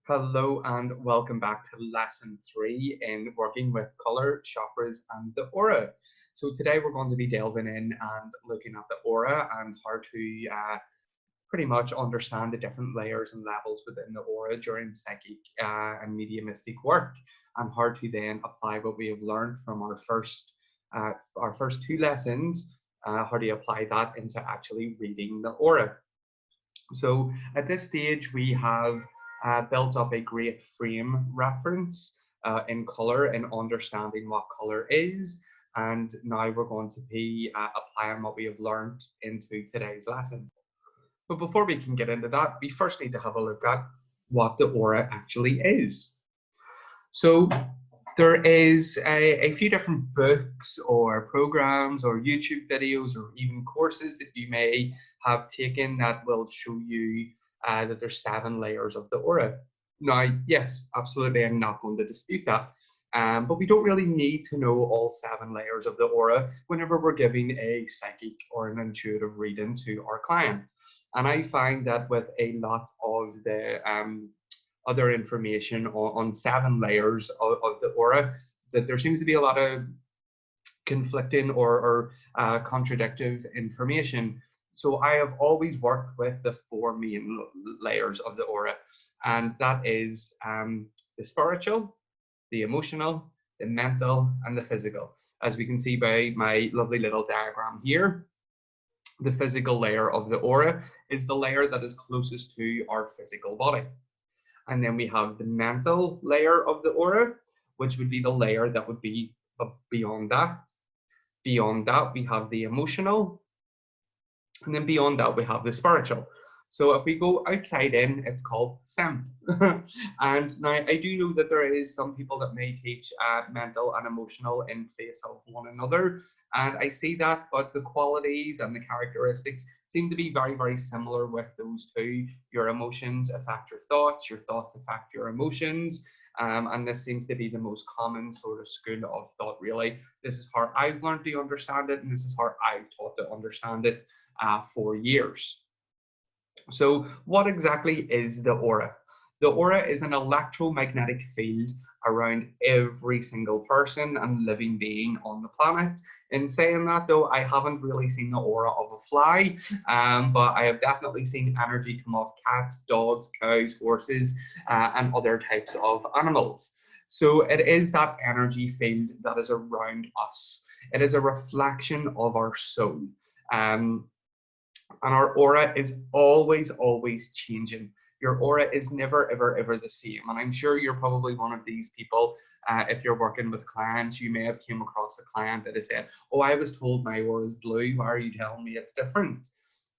Hello and welcome back to lesson 3 in working with color, chakras and the aura. So today we're going to be delving in and looking at the aura and how to pretty much understand the different layers and levels within the aura during psychic and mediumistic work, and how to then apply what we have learned from our first two lessons, how to apply that into actually reading the aura. So at this stage, we have built up a great frame reference in color and understanding what color is. And now we're going to be applying what we have learned into today's lesson. But before we can get into that, we first need to have a look at what the aura actually is. So there is a few different books or programs or YouTube videos or even courses that you may have taken that will show you that there's 7 layers of the aura. Now, yes, absolutely, I'm not going to dispute that. But we don't really need to know all 7 layers of the aura whenever we're giving a psychic or an intuitive reading to our client. And I find that with a lot of the other information on 7 layers of the aura, that there seems to be a lot of conflicting or contradictive information. So I have always worked with the 4 main layers of the aura, and that is the spiritual, the emotional, the mental, and the physical. As we can see by my lovely little diagram here, the physical layer of the aura is the layer that is closest to our physical body. And then we have the mental layer of the aura, which would be the layer that would be beyond that. Beyond that, we have the emotional. And then beyond that, we have the spiritual. So if we go outside in, it's called synth. And now I do know that there is some people that may teach mental and emotional in place of one another. And I see that, but the qualities and the characteristics seem to be very, very similar with those two. Your emotions affect your thoughts affect your emotions. And this seems to be the most common sort of school of thought, really. This is how I've learned to understand it, and this is how I've taught to understand it for years. So what exactly is the aura? The aura is an electromagnetic field around every single person and living being on the planet. In saying that, though, I haven't really seen the aura of a fly, but I have definitely seen energy come off cats, dogs, cows, horses, and other types of animals. So it is that energy field that is around us. It is a reflection of our soul. And our aura is always changing. Your aura is never ever the same, and I'm sure you're probably one of these people. If you're working with clients, you may have came across a client that has said, oh, I was told my aura is blue, why are you telling me it's different?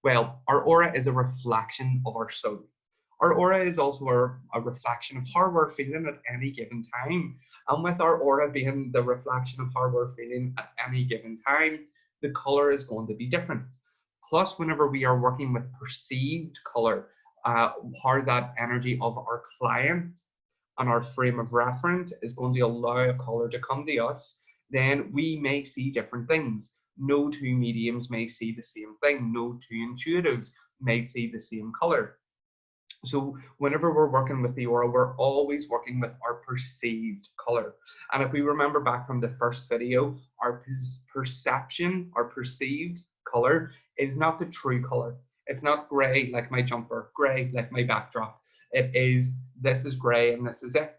Well, our aura is a reflection of our soul. Our aura is also a reflection of how we're feeling at any given time, and with our aura being the reflection of how we're feeling at any given time, the color is going to be different. Plus, whenever we are working with perceived color, how that energy of our client and our frame of reference is going to allow a color to come to us, then we may see different things. No two mediums may see the same thing. No two intuitives may see the same color. So whenever we're working with the aura, we're always working with our perceived color. And if we remember back from the first video, our perception, our perceived color is not the true color. It's not gray like my jumper, gray like my backdrop. It is, this is gray and this is it.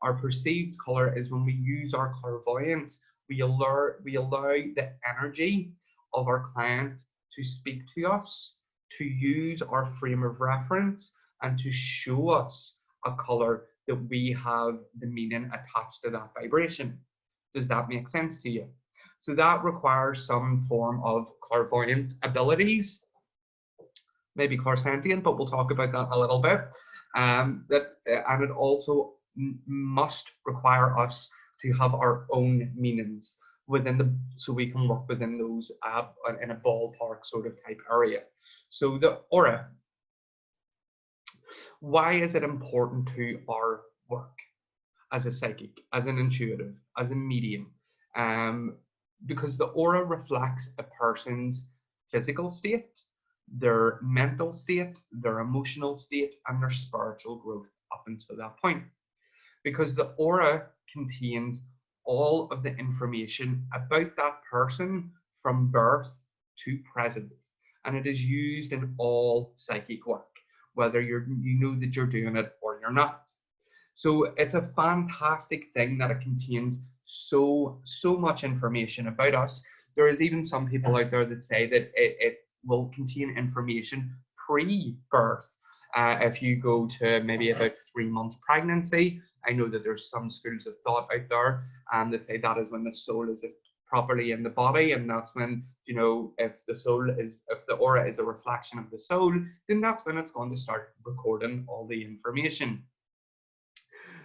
Our perceived color is when we use our clairvoyance, we allow the energy of our client to speak to us, to use our frame of reference, and to show us a color that we have the meaning attached to that vibration. Does that make sense to you? So that requires some form of clairvoyant abilities, maybe clairsentient, but we'll talk about that a little bit. And it also must require us to have our own meanings within so we can work within those in a ballpark sort of type area. So the aura. Why is it important to our work as a psychic, as an intuitive, as a medium? Because the aura reflects a person's physical state, their mental state, their emotional state, and their spiritual growth up until that point. Because the aura contains all of the information about that person from birth to present. And it is used in all psychic work, whether you know that you're doing it or you're not. So it's a fantastic thing that it contains so much information about us. There is even some people out there that say that it will contain information pre-birth. If you go to maybe about 3 months pregnancy, I know that there's some schools of thought out there that say that is when the soul is properly in the body, and that's when, you know, if the aura is a reflection of the soul, then that's when it's going to start recording all the information.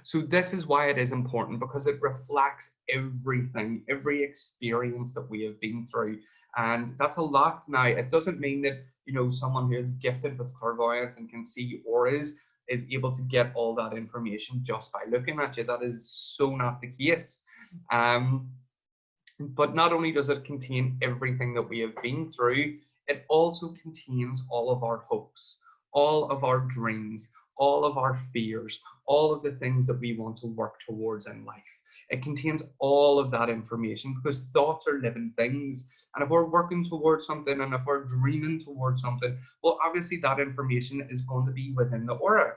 So this is why it is important, because it reflects everything, every experience that we have been through. And that's a lot. Now, it doesn't mean that, you know, someone who is gifted with clairvoyance and can see auras is able to get all that information just by looking at you. That is so not the case. But not only does it contain everything that we have been through, it also contains all of our hopes, all of our dreams, all of our fears, all of the things that we want to work towards in life. It contains all of that information, because thoughts are living things. And if we're working towards something, and if we're dreaming towards something, well, obviously that information is going to be within the aura.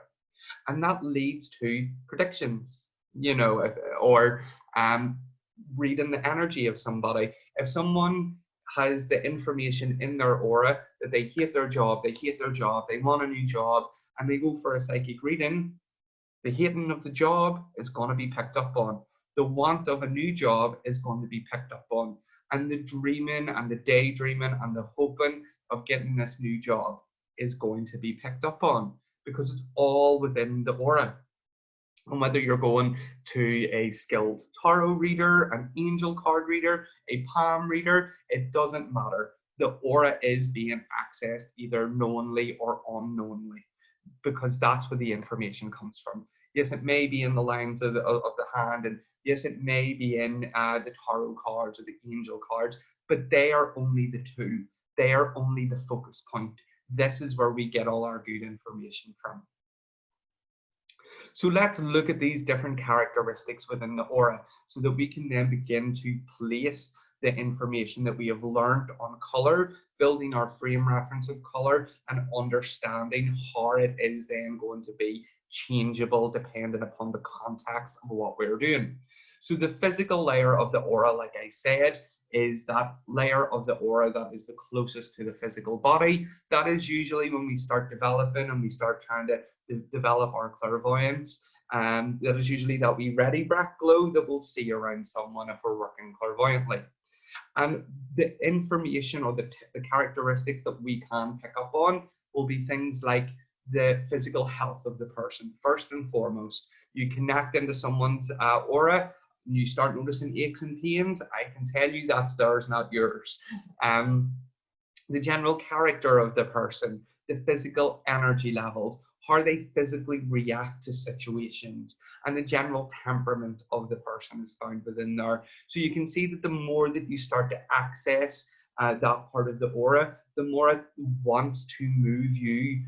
And that leads to predictions, you know, or reading the energy of somebody. If someone has the information in their aura that they hate their job, they want a new job, and they go for a psychic reading, the hating of the job is going to be picked up on. The want of a new job is going to be picked up on. And the dreaming and the daydreaming and the hoping of getting this new job is going to be picked up on, because it's all within the aura. And whether you're going to a skilled tarot reader, an angel card reader, a palm reader, it doesn't matter. The aura is being accessed either knowingly or unknowingly, because that's where the information comes from. Yes, it may be in the lines of the hand, and yes, it may be in the tarot cards or the angel cards, but they are only the tool. They are only the focus point. This is where we get all our good information from. So let's look at these different characteristics within the aura, so that we can then begin to place the information that we have learned on color, building our frame reference of color, and understanding how it is then going to be changeable depending upon the context of what we're doing. So the physical layer of the aura, like I said, is that layer of the aura that is the closest to the physical body. That is usually when we start developing and we start trying to develop our clairvoyance. That is usually that wee ready black glow that we'll see around someone if we're working clairvoyantly. And the information or the characteristics that we can pick up on will be things like the physical health of the person. First and foremost, you connect into someone's aura, and you start noticing aches and pains. I can tell you that's theirs, not yours. The general character of the person, the physical energy levels, how they physically react to situations, and the general temperament of the person is found within there. So you can see that the more that you start to access that part of the aura, the more it wants to move you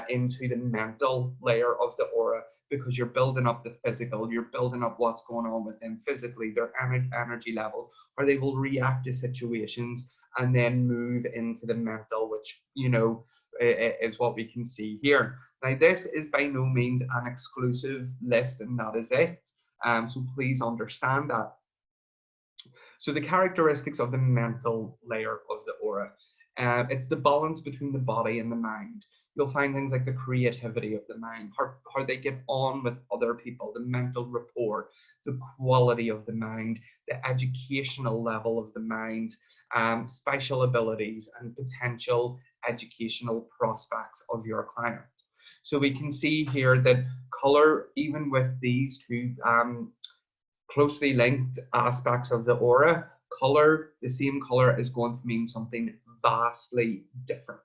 into the mental layer of the aura, because you're building up the physical, you're building up what's going on with them physically, their energy levels, or they will react to situations and then move into the mental, which, you know, is what we can see here. Now, this is by no means an exclusive list, and that is it. So please understand that. So the characteristics of the mental layer of the aura, it's the balance between the body and the mind. You'll find things like the creativity of the mind, how they get on with other people, the mental rapport, the quality of the mind, the educational level of the mind, special abilities and potential educational prospects of your client. So we can see here that color, even with these two closely linked aspects of the aura, color, the same color is going to mean something vastly different.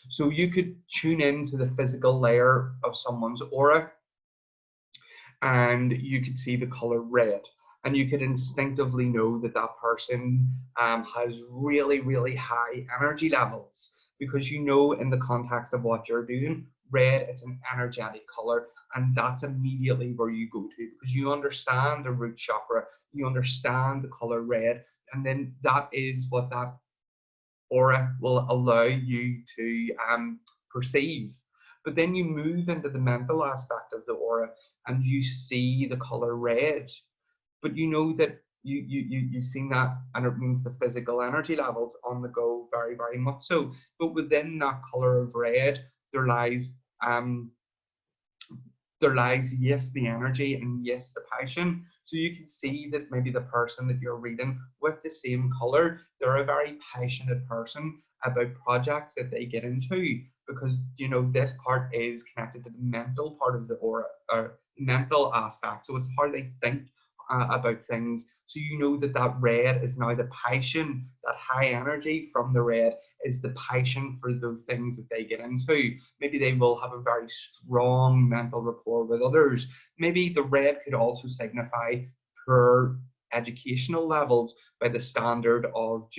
So you could tune into the physical layer of someone's aura and you could see the color red, and you could instinctively know that that person has really, really high energy levels, because you know in the context of what you're doing red, it's an energetic color, and that's immediately where you go to, because you understand the root chakra, you understand the color red, and then that is what that aura will allow you to perceive. But then you move into the mental aspect of the aura and you see the color red, but you know that you've seen that, and it means the physical energy levels on the go, very, very much so. But within that color of red, there lies um yes, the energy, and yes, the passion. So you can see that maybe the person that you're reading with the same color, they're a very passionate person about projects that they get into, because you know this part is connected to the mental part of the aura, or mental aspect. So it's how they think about things. So you know that that red is now the passion, that high energy from the red is the passion for those things that they get into. Maybe they will have a very strong mental rapport with others. Maybe the red could also signify poor educational levels by the standard of,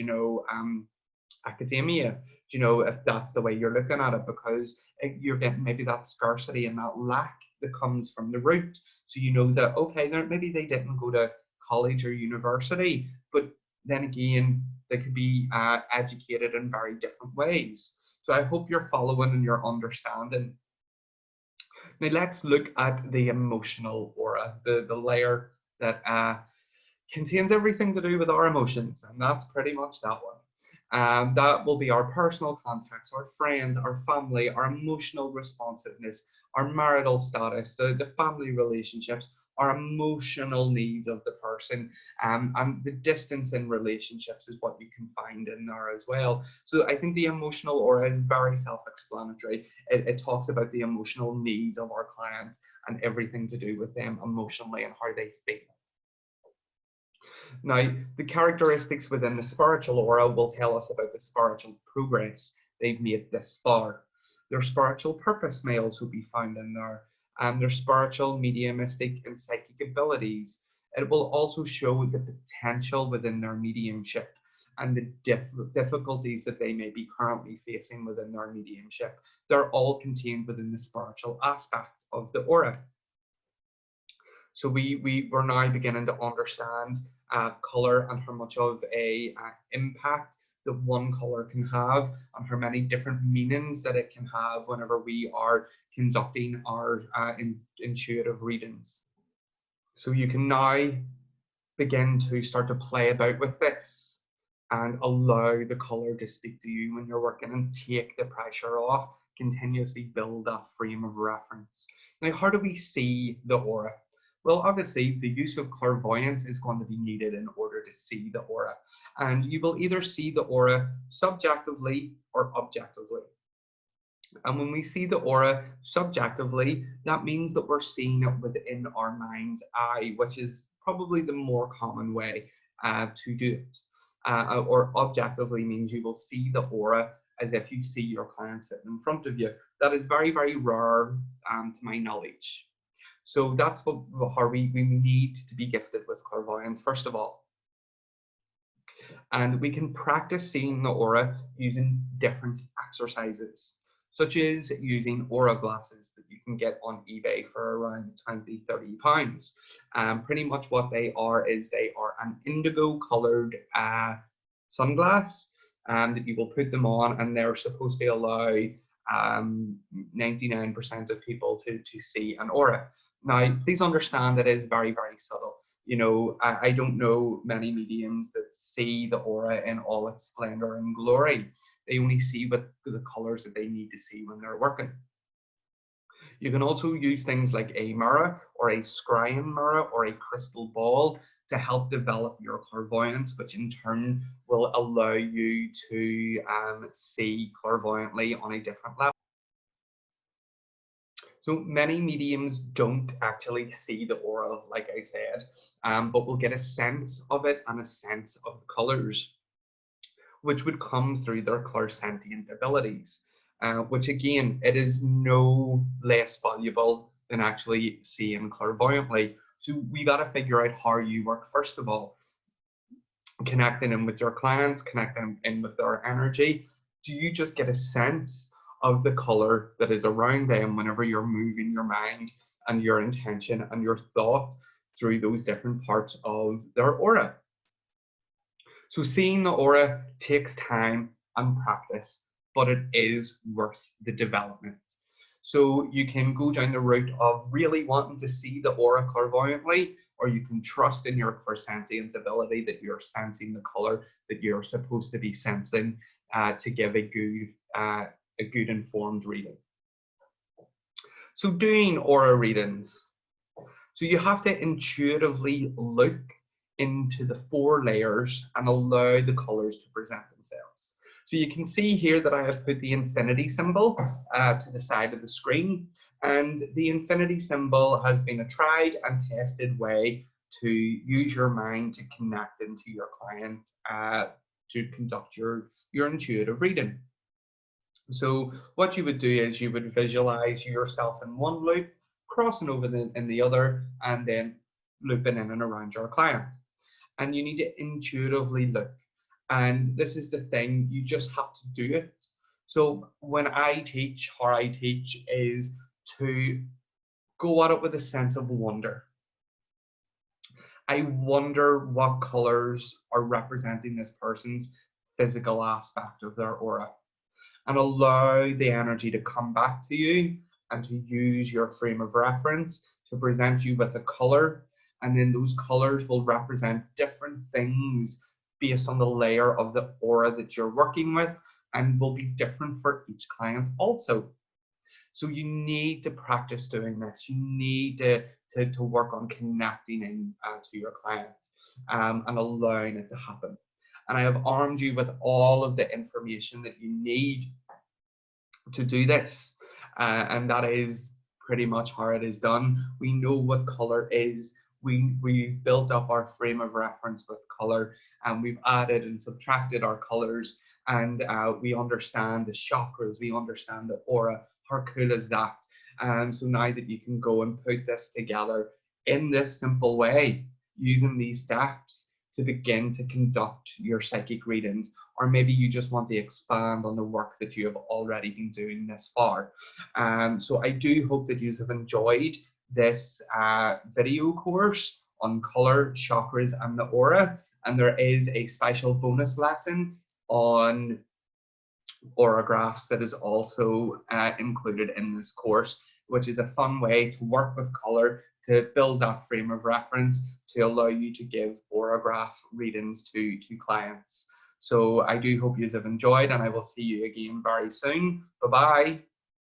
academia, if that's the way you're looking at it, because you're getting maybe that scarcity and that lack that comes from the root. So you know that, okay, maybe they didn't go to college or university, but then again, they could be educated in very different ways. So I hope you're following and you're understanding. Now let's look at the emotional aura, the layer that contains everything to do with our emotions, and that's pretty much that one. That will be our personal contacts, our friends, our family, our emotional responsiveness, our marital status, the family relationships, our emotional needs of the person, and the distance in relationships is what you can find in there as well. So I think the emotional aura is very self-explanatory. It talks about the emotional needs of our clients and everything to do with them emotionally and how they feel. Now, the characteristics within the spiritual aura will tell us about the spiritual progress they've made this far. Their spiritual purpose may also be found in there, and their spiritual, mediumistic, and psychic abilities. It will also show the potential within their mediumship and the difficulties that they may be currently facing within their mediumship. They're all contained within the spiritual aspect of the aura. So we're now beginning to understand color and how much of a impact that one color can have, and how many different meanings that it can have whenever we are conducting our intuitive readings. So you can now begin to start to play about with this and allow the color to speak to you when you're working, and take the pressure off, continuously build that frame of reference. Now, how do we see the aura? Well, obviously, the use of clairvoyance is going to be needed in order to see the aura. And you will either see the aura subjectively or objectively. And when we see the aura subjectively, that means that we're seeing it within our mind's eye, which is probably the more common way to do it. Or objectively means you will see the aura as if you see your client sitting in front of you. That is very, very rare to my knowledge. So that's how we need to be gifted with clairvoyance, first of all. And we can practice seeing the aura using different exercises, such as using aura glasses that you can get on eBay for around 20, 30 pounds. Pretty much what they are is they are an indigo colored sunglass that you will put them on, and they're supposed to allow 99% of people to see an aura. Now, please understand that it is very, very subtle. I don't know many mediums that see the aura in all its splendor and glory. They only see what the colors that they need to see when they're working. You can also use things like a mirror or a scrying mirror or a crystal ball to help develop your clairvoyance, which in turn will allow you to see clairvoyantly on a different level. So many mediums don't actually see the aura, like I said, but will get a sense of it and a sense of the colors, which would come through their clairsentient abilities, which again, it is no less valuable than actually seeing clairvoyantly. So we got to figure out how you work, first of all, connecting in with your clients, connecting in with their energy. Do you just get a sense of the color that is around them whenever you're moving your mind and your intention and your thought through those different parts of their aura. So seeing the aura takes time and practice, but it is worth the development. So you can go down the route of really wanting to see the aura clairvoyantly, or you can trust in your clairsentient ability that you're sensing the color that you're supposed to be sensing to give a good informed reading. So doing aura readings. So you have to intuitively look into the 4 layers and allow the colors to present themselves. So you can see here that I have put the infinity symbol to the side of the screen, and the infinity symbol has been a tried and tested way to use your mind to connect into your client to conduct your intuitive reading. So what you would do is you would visualize yourself in one loop, crossing over in the other, and then looping in and around your client. And you need to intuitively look. And this is the thing, you just have to do it. So when I teach, how I teach is to go at it with a sense of wonder. I wonder what colors are representing this person's physical aspect of their aura, and allow the energy to come back to you and to use your frame of reference to present you with a color. And then those colors will represent different things based on the layer of the aura that you're working with, and will be different for each client also. So you need to practice doing this. You need to work on connecting in to your client and allowing it to happen. And I have armed you with all of the information that you need to do this. And that is pretty much how it is done. We know what color is. We've built up our frame of reference with color, and we've added and subtracted our colors, and we understand the chakras, we understand the aura. How cool is that? So now that you can go and put this together in this simple way, using these steps to begin to conduct your psychic readings, or maybe you just want to expand on the work that you have already been doing this far. So I do hope that you have enjoyed this video course on color, chakras, and the aura. And there is a special bonus lesson on auragraphs that is also included in this course, which is a fun way to work with color, to build that frame of reference, to allow you to give aurograph readings to clients. So I do hope you have enjoyed, and I will see you again very soon. Bye-bye.